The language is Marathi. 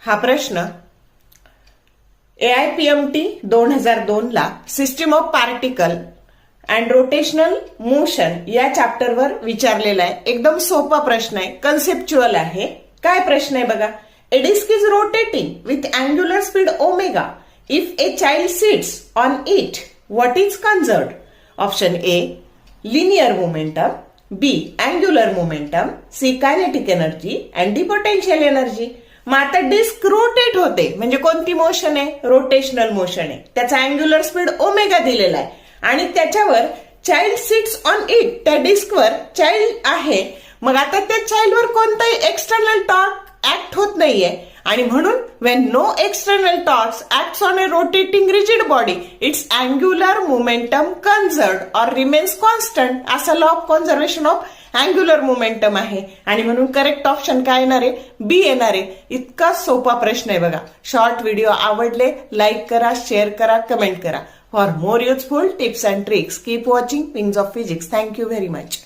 हा प्रश्न AIPMT 2002 ला system of particle and rotational motion या चॅप्टरवर विचारलेला आहे. एकदम सोपा प्रश्न आहे, कन्सेप्च्युअल आहे. काय प्रश्न आहे बघा. A disc is rotating with angular speed omega. If a child sits on it, what is conserved? Option A linear momentum, B angular momentum, C kinetic energy and D potential energy. मग आता डिस्क रोटेट होते म्हणजे कोणती मोशन आहे? रोटेशनल मोशन आहे. त्याचा अँग्युलर स्पीड ओमेगा दिलेला आहे आणि त्याच्यावर चाइल्ड सिट्स ऑन इट, त्या डिस्कवर चाइल्ड आहे. मग आता त्या चाइल्डवर कोणताही एक्सटर्नल टॉर्क ऍक्ट होत नाहीये आणि म्हणून when no external torques acts on a rotating rigid body, its angular momentum conserved or remains constant. असा law of conservation of angular momentum आहे आणि म्हणून करेक्ट ऑप्शन काय येणार आहे? बी येणार आहे. इतका सोपा प्रश्न आहे बघा. शॉर्ट व्हिडिओ आवडले लाईक करा, शेअर करा, कमेंट करा. For more useful tips and tricks keep watching wings of physics. Thank you very much.